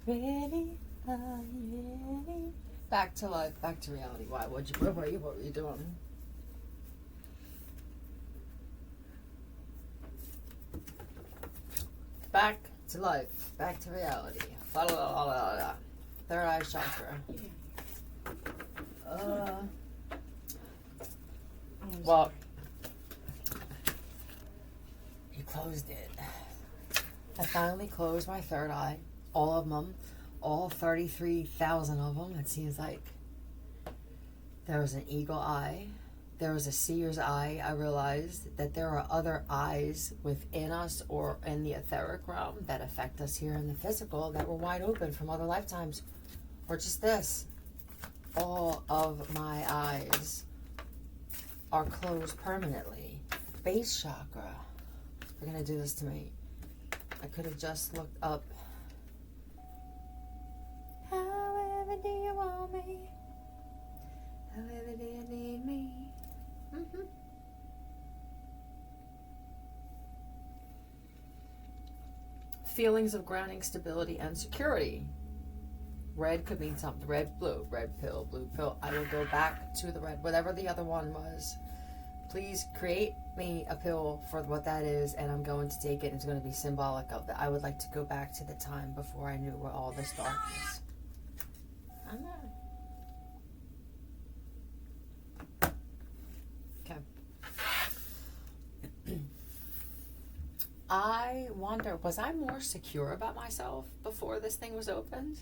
Really? Really? Back to life, back to reality. Why? What were you doing? Back to life, back to reality. La, la, la, la, la. Third eye chakra. Well, you closed it. I finally closed my third eye. All of them. All 33,000 of them, it seems like. There was an eagle eye. There was a seer's eye. I realized that there are other eyes within us or in the etheric realm that affect us here in the physical that were wide open from other lifetimes. Or just this. All of my eyes are closed permanently. Base chakra. They're going to do this to me. I could have just looked up. However do you want me? However do you need me? Feelings of grounding, stability, and security. Red could mean something. Red, blue. Red pill, blue pill. I will go back to the red, whatever the other one was. Please create me a pill for what that is, and I'm going to take it. It's going to be symbolic of that. I would like to go back to the time before I knew what all this darkness. I know. I wonder, was I more secure about myself before this thing was opened?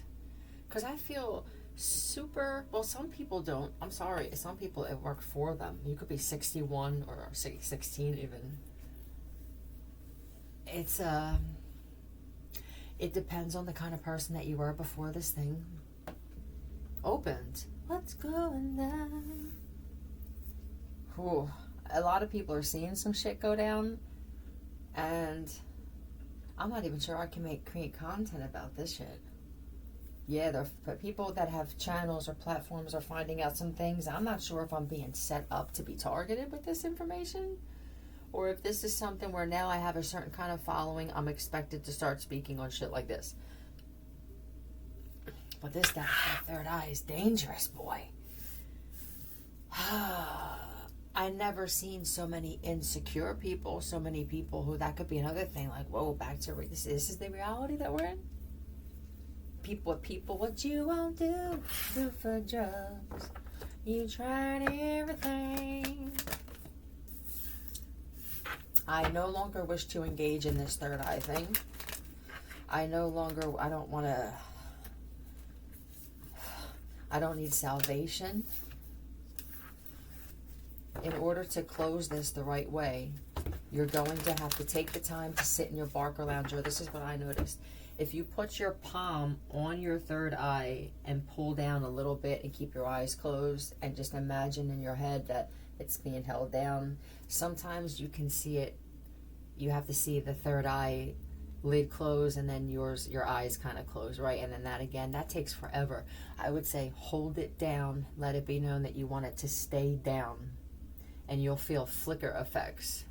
Because I feel super, well, some people don't. I'm sorry. Some people, it worked for them. You could be 61 or 16 even. It depends on the kind of person that you were before this thing opened. What's going on? Whew. A lot of people are seeing some shit go down. And I'm not even sure I can create content about this shit. Yeah, the people that have channels or platforms are finding out some things. I'm not sure if I'm being set up to be targeted with this information, or if this is something where now I have a certain kind of following, I'm expected to start speaking on shit like this. But that third eye is dangerous, boy. I never seen so many insecure people, so many people who, that could be another thing, like, whoa, back to this is the reality that we're in? People, what you won't do for drugs. You tried everything. I no longer wish to engage in this third eye thing. I don't need salvation. In order to close this the right way, you're going to have to take the time to sit in your Barker lounger. This is what I noticed. If you put your palm on your third eye and pull down a little bit and keep your eyes closed and just imagine in your head that it's being held down, sometimes you can see it. You have to see the third eye lid close and then your eyes kind of close, right? And then that again, that takes forever. I would say hold it down. Let it be known that you want it to stay down. And you'll feel flicker effects.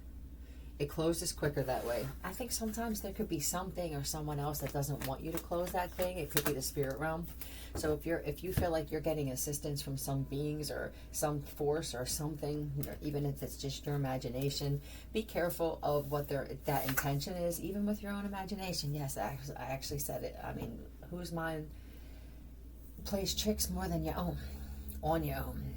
It closes quicker that way. I think sometimes there could be something or someone else that doesn't want you to close that thing. It could be the spirit realm. So if you feel like you're getting assistance from some beings or some force or something, even if it's just your imagination, be careful of what that intention is, even with your own imagination. Yes, I actually said it. I mean, whose mind plays tricks more than your own, on your own?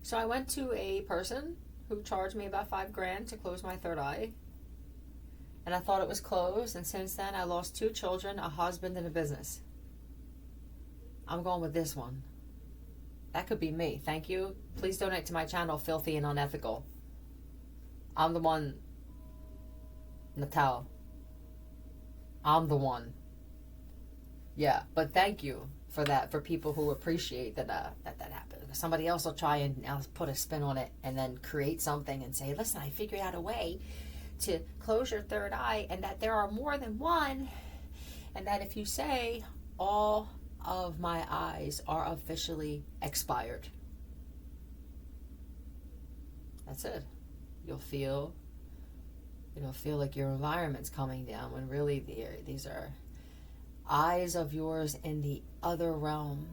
So I went to a person who charged me about $5,000 to close my third eye. And I thought it was closed, and since then I lost 2 children, a husband, and a business. I'm going with this one. That could be me. Thank you. Please donate to my channel, Filthy and Unethical. I'm the one. Natal. I'm the one. Yeah, but thank you for that, for people who appreciate that happened. Somebody else will try and put a spin on it and then create something and say, listen, I figured out a way to close your third eye, and that there are more than one, and that if you say all of my eyes are officially expired, That's it. You'll feel like your environment's coming down when really these are eyes of yours in the other realm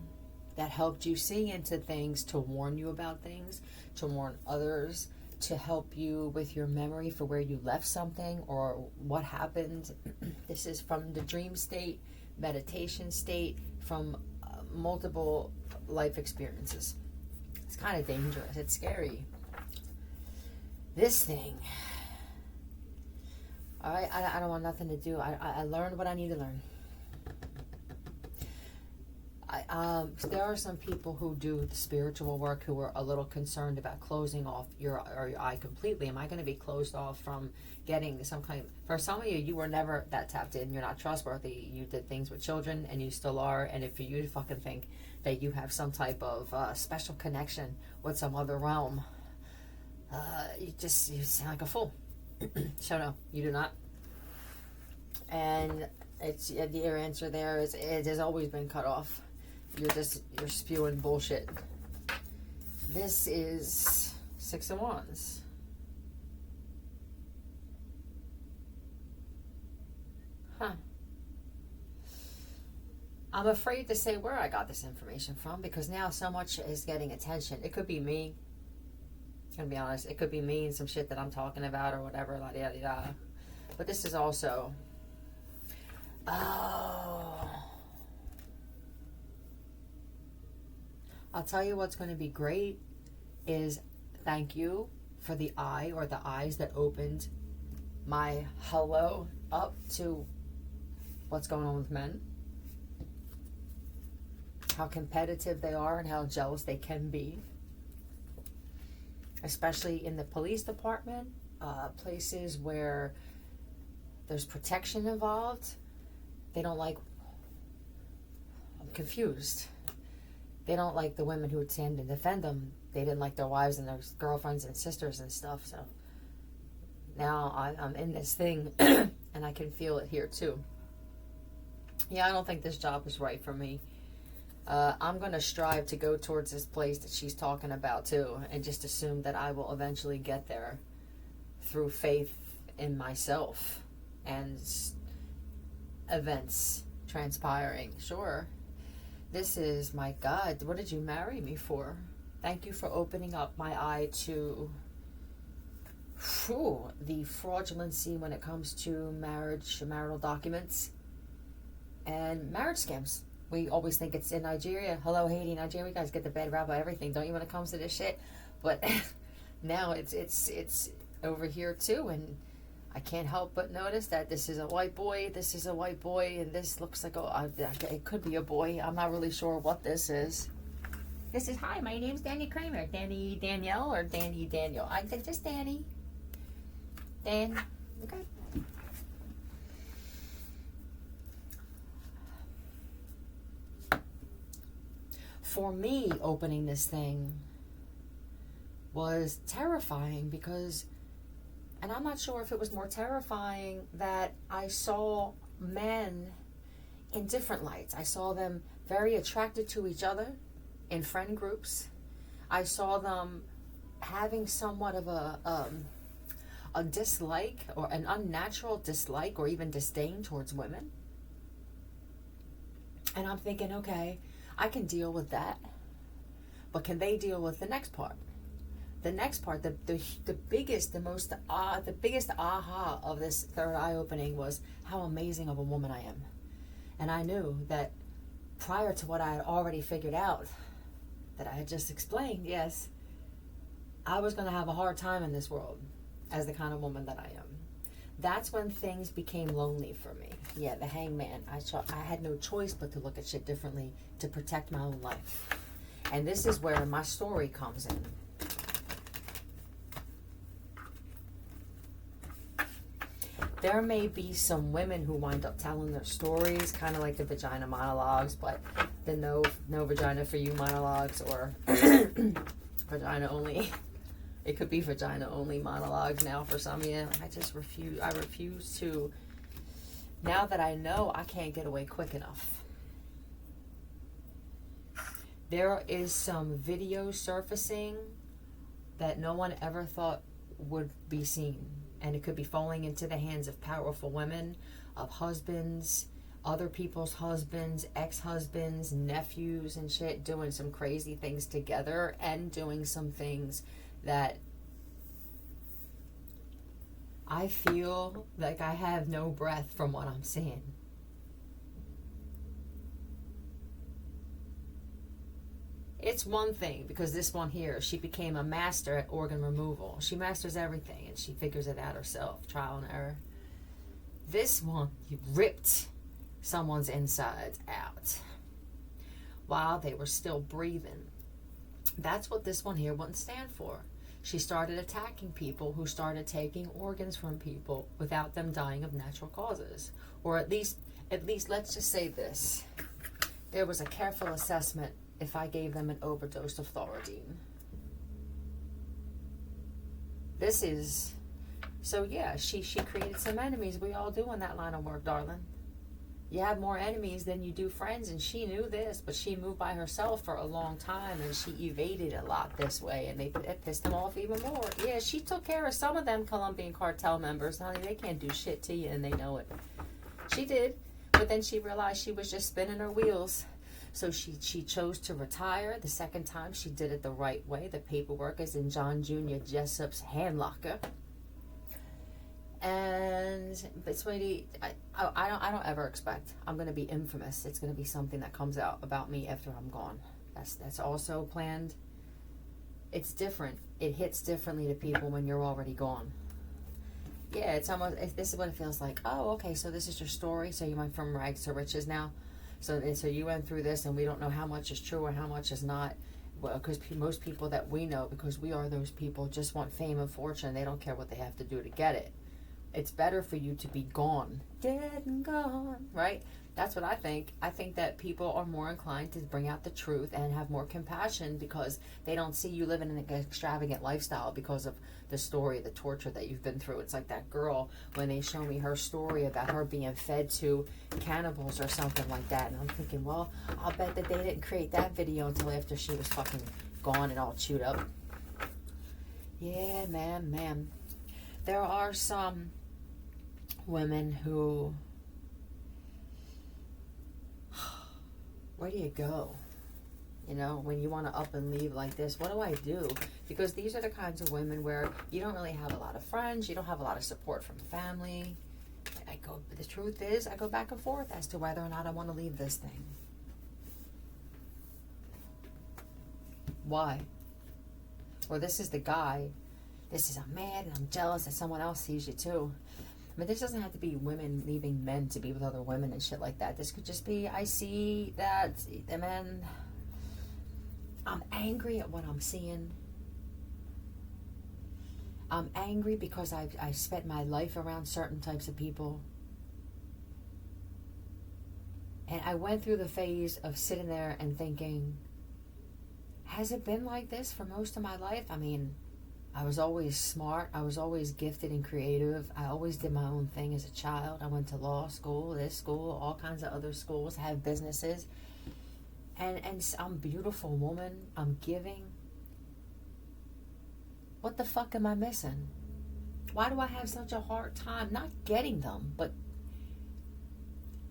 that helped you see into things, to warn you about things, to warn others, to help you with your memory for where you left something or what happened. This is from the dream state, meditation state, from multiple life experiences. It's kind of dangerous. It's scary. This thing, I don't want nothing to do. I learned what I need to learn. There are some people who do the spiritual work who are a little concerned about closing off your eye completely. Am I going to be closed off from getting some kind of... For some of you, you were never that tapped in. You're not trustworthy. You did things with children, and you still are. And if you fucking think that you have some type of special connection with some other realm, you sound like a fool. So no, you do not. And it's your answer there is it has always been cut off. You're spewing bullshit. This is 6 of Wands. Huh. I'm afraid to say where I got this information from because now so much is getting attention. It could be me. I'm gonna be honest. It could be me and some shit that I'm talking about or whatever. La da da da. But this is also... Oh... I'll tell you what's going to be great is thank you for the eye or the eyes that opened my hello up to what's going on with men. How competitive they are and how jealous they can be. Especially in the police department, places where there's protection involved. They don't like... I'm confused. They don't like the women who would stand and defend them. They didn't like their wives and their girlfriends and sisters and stuff. So now I'm in this thing and I can feel it here too. Yeah, I don't think this job is right for me. I'm going to strive to go towards this place that she's talking about too, and just assume that I will eventually get there through faith in myself and events transpiring. Sure. This is, my God, what did you marry me for? Thank you for opening up my eye to the fraudulency when it comes to marriage, marital documents, and marriage scams. We always think it's in Nigeria. Hello, Haiti, Nigeria. You guys get the bad rap about everything, don't you, when it comes to this shit? But now it's over here too, and I can't help but notice that this is a white boy, this is a white boy, and this looks like it could be a boy. I'm not really sure what this is. This is, hi, my name's Danny Kramer. Danny Danielle or Danny Daniel? I said just Danny. Dan. Okay. For me, opening this thing was terrifying because... And I'm not sure if it was more terrifying that I saw men in different lights. I saw them very attracted to each other in friend groups. I saw them having somewhat of a dislike or an unnatural dislike or even disdain towards women. And I'm thinking, okay, I can deal with that. But can they deal with the next part? The next part, the biggest aha of this third eye opening was how amazing of a woman I am. And I knew that prior to what I had already figured out, that I had just explained, yes, I was going to have a hard time in this world as the kind of woman that I am. That's when things became lonely for me. Yeah, the hangman. I had no choice but to look at shit differently to protect my own life. And this is where my story comes in. There may be some women who wind up telling their stories, kind of like the vagina monologues, but the no vagina for you monologues, or vagina only. It could be vagina only monologues now for some of you. I refuse to. Now that I know, I can't get away quick enough. There is some video surfacing that no one ever thought would be seen. And it could be falling into the hands of powerful women, of husbands, other people's husbands, ex-husbands, nephews and shit, doing some crazy things together and doing some things that I feel like I have no breath from what I'm seeing. It's one thing, because this one here, she became a master at organ removal. She masters everything, and she figures it out herself, trial and error. This one, you ripped someone's insides out while they were still breathing. That's what this one here wouldn't stand for. She started attacking people who started taking organs from people without them dying of natural causes. Or at least let's just say this. There was a careful assessment if I gave them an overdose of Thoradine. This is, so yeah, she created some enemies. We all do in that line of work, darling. You have more enemies than you do friends, and she knew this, but she moved by herself for a long time, and she evaded a lot this way, and it pissed them off even more. Yeah, she took care of some of them Colombian cartel members. Honey, they can't do shit to you, and they know it. She did, but then she realized she was just spinning her wheels. So she chose to retire. The second time, she did it the right way. The paperwork is in John Jr. Jessup's hand locker. But sweetie, I don't ever expect I'm going to be infamous. It's going to be something that comes out about me after I'm gone. That's also planned. It's different. It hits differently to people when you're already gone. Yeah, it's almost, this is what it feels like. Oh, okay, so this is your story. So you went from rags to riches now. So you went through this, and we don't know how much is true or how much is not. Well, because most people that we know, because we are those people, just want fame and fortune. They don't care what they have to do to get it. It's better for you to be gone, dead and gone, right? That's what I think. I think that people are more inclined to bring out the truth and have more compassion because they don't see you living an extravagant lifestyle because of the story, the torture that you've been through. It's like that girl, when they show me her story about her being fed to cannibals or something like that. And I'm thinking, well, I'll bet that they didn't create that video until after she was fucking gone and all chewed up. Yeah, man. There are some women who... Where do you go? You know, when you want to up and leave like this, what do I do? Because these are the kinds of women where you don't really have a lot of friends, you don't have a lot of support from family. The truth is, I go back and forth as to whether or not I want to leave this thing. Why? Or this is the guy, this is a man, and I'm jealous that someone else sees you too. I mean, this doesn't have to be women leaving men to be with other women and shit like that. This could just be, I see that the men, I'm angry at what I'm seeing. I'm angry because I spent my life around certain types of people. And I went through the phase of sitting there and thinking, has it been like this for most of my life? I mean, I was always smart. I was always gifted and creative. I always did my own thing as a child. I went to law school, this school, all kinds of other schools, have businesses. And I'm a beautiful woman. I'm giving. What the fuck am I missing? Why do I have such a hard time not getting them, but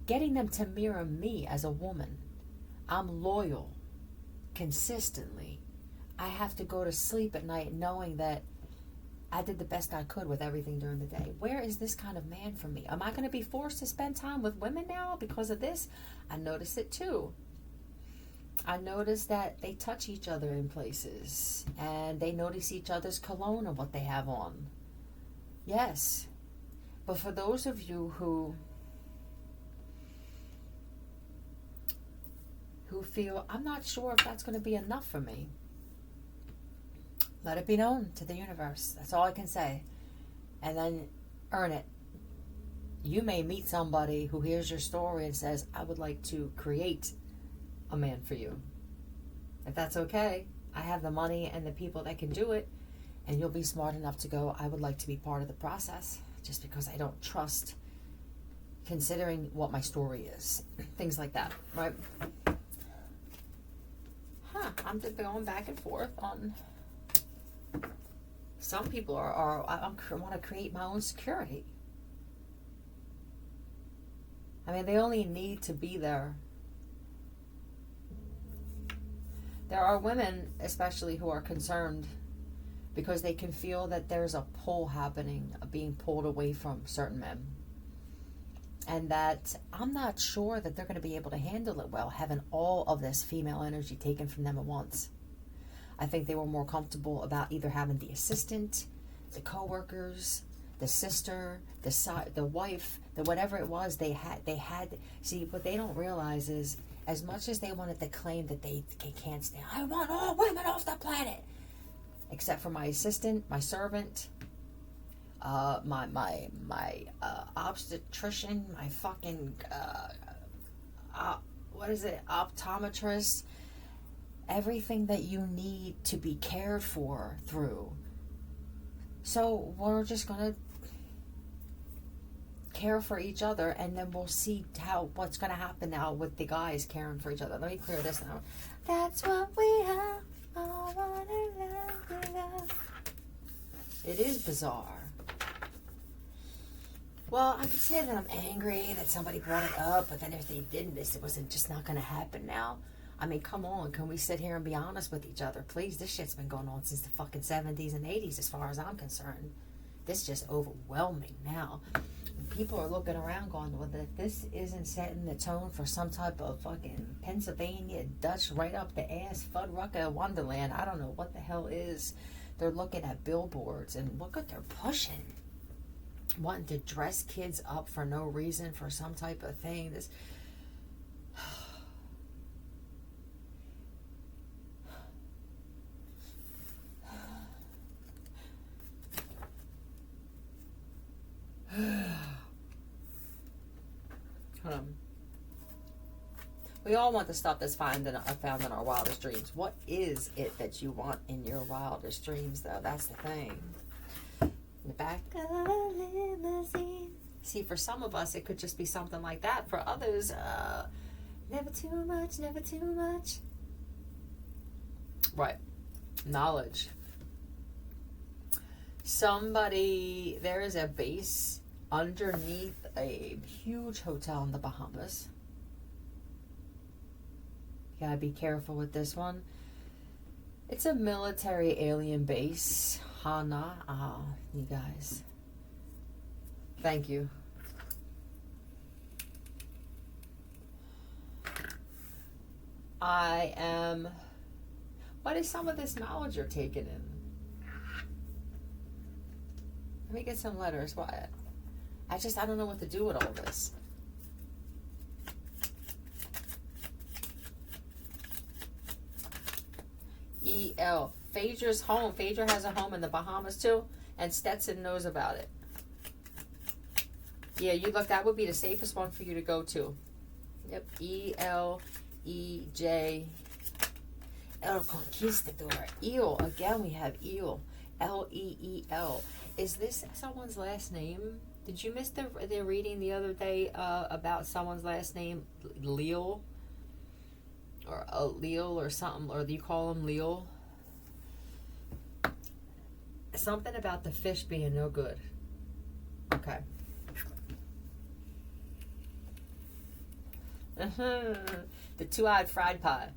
getting them to mirror me as a woman? I'm loyal consistently. I have to go to sleep at night knowing that I did the best I could with everything during the day. Where is this kind of man for me? Am I going to be forced to spend time with women now because of this? I notice it too. I notice that they touch each other in places and they notice each other's cologne and what they have on. Yes. But for those of you who feel, I'm not sure if that's going to be enough for me, let it be known to the universe. That's all I can say. And then earn it. You may meet somebody who hears your story and says, I would like to create a man for you. If that's okay, I have the money and the people that can do it, and you'll be smart enough to go, I would like to be part of the process, just because I don't trust considering what my story is. Things like that, right? I'm just going back and forth on Some people I want to create my own security. I mean, they only need to be there. There are women, especially, who are concerned because they can feel that there's a pull happening, being pulled away from certain men. And that I'm not sure that they're going to be able to handle it well, having all of this female energy taken from them at once. I think they were more comfortable about either having the assistant, the co-workers, the sister, the wife, the whatever it was they had. See, what they don't realize is, as much as they wanted to claim that they can't stand, I want all women off the planet, except for my assistant, my servant, my obstetrician, my fucking what is it, optometrist, everything that you need to be cared for through. So we're just gonna care for each other, and then we'll see what's gonna happen now with the guys caring for each other. Let me clear this now. That's what we have. All love. It is bizarre. Well, I could say that I'm angry that somebody brought it up, but then if they didn't, it wasn't just not going to happen now. I mean, come on, can we sit here and be honest with each other, please? This shit's been going on since the fucking 70s and 80s as far as I'm concerned. This is just overwhelming now. People are looking around going, well, that this isn't setting the tone for some type of fucking Pennsylvania Dutch right up the ass Fuddrucker Wonderland. I don't know what the hell is. They're looking at billboards and look what they're pushing. Wanting to dress kids up for no reason, for some type of thing. This we all want the stuff that's found in our wildest dreams. What is it that you want in your wildest dreams, though? That's the thing. In the back of a limousine. See, for some of us, it could just be something like that. For others, never too much, never too much. Right. Knowledge. There is a base underneath a huge hotel in the Bahamas. You gotta be careful with this one. It's a military alien base. You guys. Thank you. What is some of this knowledge you're taking in? Let me get some letters. What? I don't know what to do with all this. E.L. Phaedra's home. Phaedra has a home in the Bahamas too, and Stetson knows about it. Yeah, that would be the safest one for you to go to. Yep. E-L-E-J. El Conquistador. Eel. Again, we have Eel. L-E-E-L. Is this someone's last name? Did you miss the reading the other day about someone's last name? Leal? Or Leal or something? Or do you call him Leal? Something about the fish being no good. Okay. The two-eyed fried pie.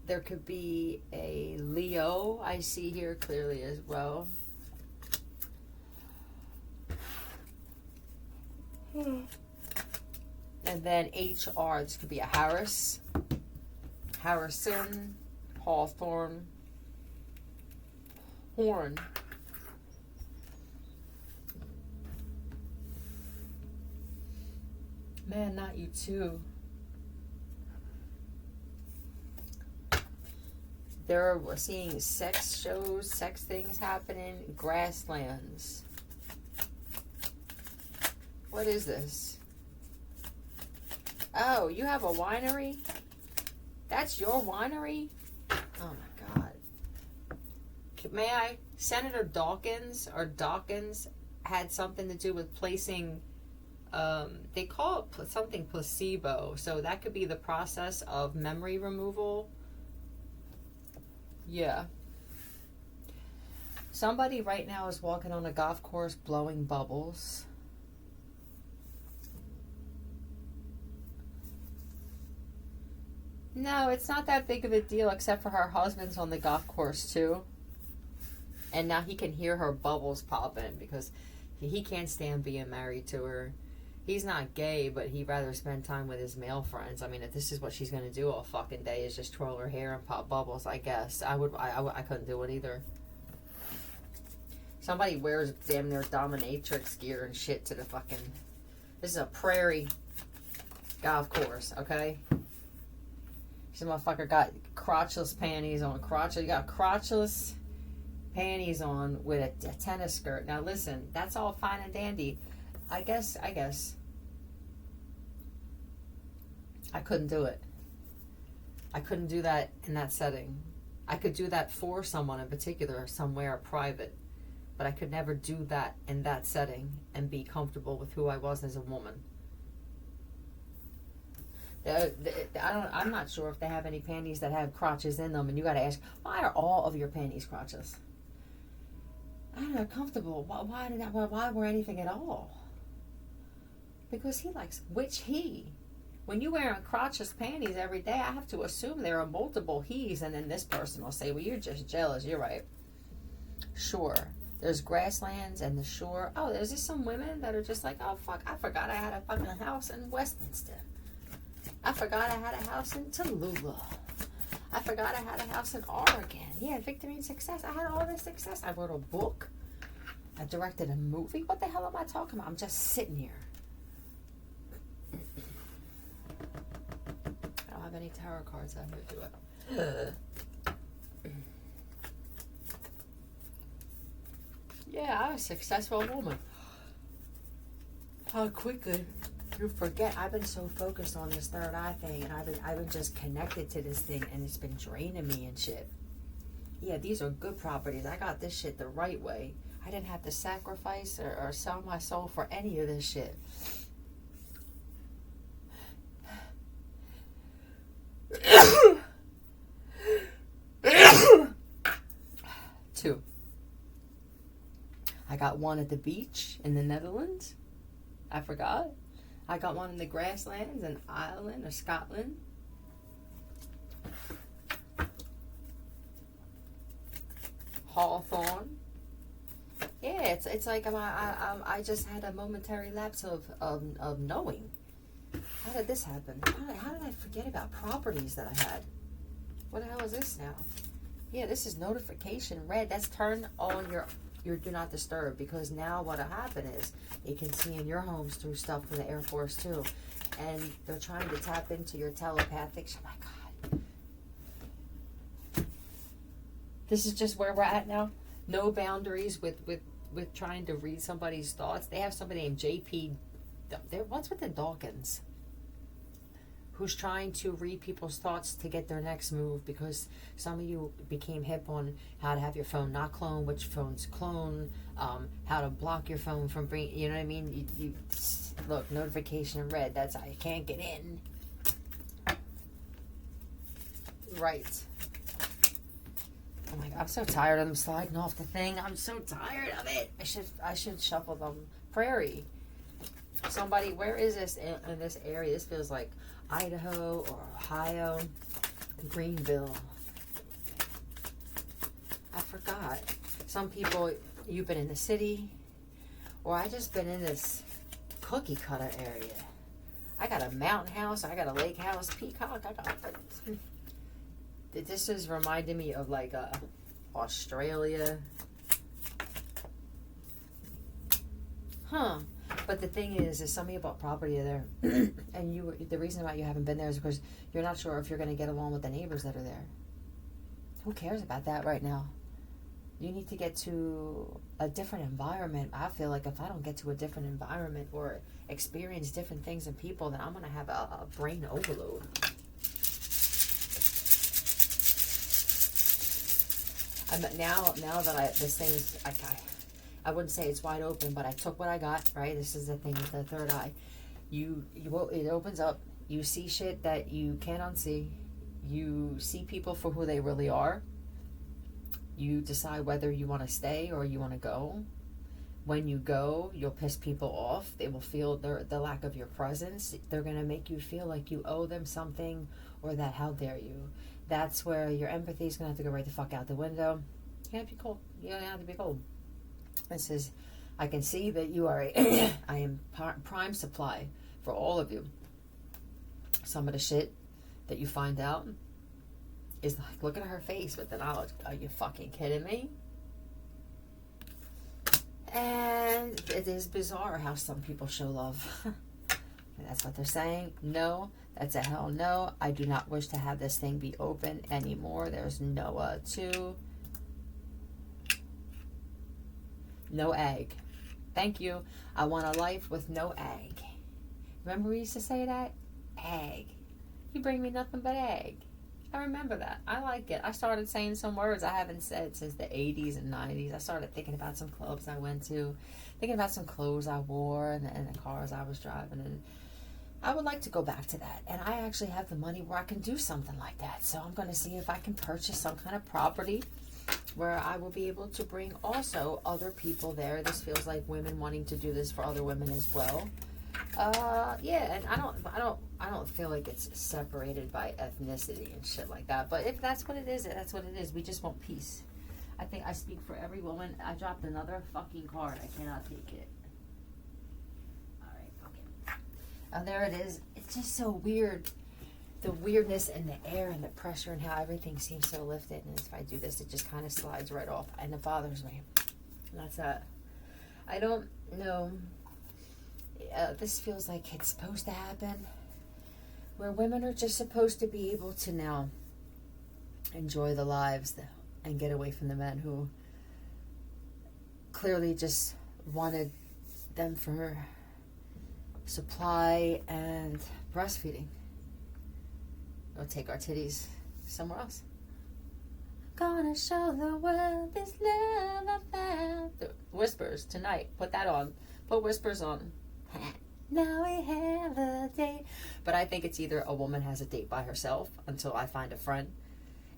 There could be a Leo, I see here clearly as well. And then HR, this could be a Harris, Harrison, Hawthorne, Horn. Man, not you too. We're seeing sex shows, sex things happening, grasslands. What is this? Oh, you have a winery? That's your winery? Oh my God. May I? Senator Dawkins had something to do with placing, they call it something placebo. So that could be the process of memory removal Yeah. Somebody right now is walking on a golf course blowing bubbles. No, it's not that big of a deal, except for her husband's on the golf course too. And now he can hear her bubbles popping because he can't stand being married to her. He's not gay, but he'd rather spend time with his male friends. I mean, if this is what she's going to do all fucking day is just twirl her hair and pop bubbles, I guess. I couldn't do it either. Somebody wears damn near dominatrix gear and shit to the fucking... This is a prairie golf course, okay? This motherfucker got crotchless panties on. You got crotchless panties on with a tennis skirt. Now listen, that's all fine and dandy. I guess I couldn't do it. I couldn't do that in that setting. I could do that for someone in particular, somewhere private, but I could never do that in that setting and be comfortable with who I was as a woman. I'm not sure if they have any panties that have crotches in them, and you got to ask, why are all of your panties crotches? I'm not comfortable. Why wear anything at all? Because he likes, which he? When you wearing crotchless panties every day, I have to assume there are multiple he's, and then this person will say, well, you're just jealous. You're right. Sure. There's grasslands and the shore. Oh, there's just some women that are just like, oh, fuck, I forgot I had a fucking house in Westminster. I forgot I had a house in Tallulah. I forgot I had a house in Oregon. Yeah, victory and success. I had all this success. I wrote a book. I directed a movie. What the hell am I talking about? I'm just sitting here. I don't have any tarot cards out here, do I? Yeah, I'm a successful woman. How quickly you forget. I've been so focused on this third eye thing, and I've been just connected to this thing, and it's been draining me and shit. Yeah, these are good properties. I got this shit the right way. I didn't have to sacrifice or sell my soul for any of this shit. Two. I got one at the beach in the Netherlands. I forgot. I got one in the grasslands in Ireland or Scotland. Hawthorne. Yeah, it's like I just had a momentary lapse of knowing. How did this happen? How did I forget about properties that I had? What the hell is this now? Yeah, this is notification red. That's turn on your do not disturb, because now what'll happen is it can see in your homes through stuff from the Air Force too, and they're trying to tap into your telepathic. Oh my God, this is just where we're at now. No boundaries with trying to read somebody's thoughts. They have somebody named JP. What's with the Dawkins? Who's trying to read people's thoughts to get their next move, because some of you became hip on how to have your phone not clone, which phones clone, how to block your phone from bringing, you know what I mean? You look, notification red, that's how you can't get in. Right. Oh my God, I'm so tired of them sliding off the thing. I'm so tired of it. I should shuffle them. Prairie. Somebody, where is this in this area? This feels like Idaho or Ohio, Greenville. I forgot. Some people, you've been in the city, or I just been in this cookie cutter area. I got a mountain house, I got a lake house, peacock. This is reminding me of like Australia. Huh. But the thing is some of you bought property there, and the reason why you haven't been there is because you're not sure if you're going to get along with the neighbors that are there. Who cares about that right now? You need to get to a different environment. I feel like if I don't get to a different environment or experience different things and people, then I'm going to have a brain overload. Now that this thing is, I wouldn't say it's wide open, but I took what I got, right? This is the thing with the third eye. It opens up. You see shit that you can't unsee. You see people for who they really are. You decide whether you want to stay or you want to go. When you go, you'll piss people off. They will feel the lack of your presence. They're going to make you feel like you owe them something, or that how dare you. That's where your empathy is going to have to go right the fuck out the window. You can't be cold. You don't have to be cold. This is, I can see that you are I am prime supply for all of you. Some of the shit that you find out is like, look at her face with the knowledge. Are you fucking kidding me? And it is bizarre how some people show love. And that's what they're saying. No, that's a hell no. I do not wish to have this thing be open anymore. There's Noah too. No egg. Thank you. I want a life with no egg. Remember we used to say that? Egg. You bring me nothing but egg. I remember that. I like it. I started saying some words I haven't said since the 80s and 90s. I started thinking about some clubs I went to, thinking about some clothes I wore and the cars I was driving. And I would like to go back to that. And I actually have the money where I can do something like that. So I'm going to see if I can purchase some kind of property where I will be able to bring also other people there. This feels like women wanting to do this for other women as well. Yeah, and I don't feel like it's separated by ethnicity and shit like that. But if that's what it is, that's what it is. We just want peace. I think I speak for every woman. I dropped another fucking card. I cannot take it. Alright, okay. Oh, there it is. It's just so weird. The weirdness in the air and the pressure and how everything seems so lifted. And if I do this, it just kind of slides right off. And it bothers me. And that's that. I don't know. This feels like it's supposed to happen, where women are just supposed to be able to now enjoy the lives and get away from the men who clearly just wanted them for supply and breastfeeding. Or take our titties somewhere else. Gonna show the world this love I found. The Whispers tonight. Put that on. Put Whispers on. Now we have a date. But I think it's either a woman has a date by herself until I find a friend,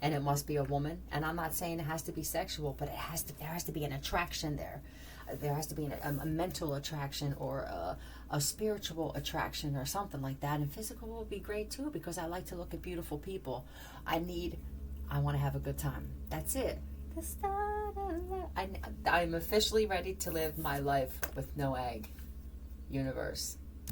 and it must be a woman. And I'm not saying it has to be sexual, but there has to be an attraction there. There has to be a mental attraction or a spiritual attraction or something like that. And physical will be great too, because I like to look at beautiful people. I want to have a good time. That's it. The start of life. I'm officially ready to live my life with no egg. Universe.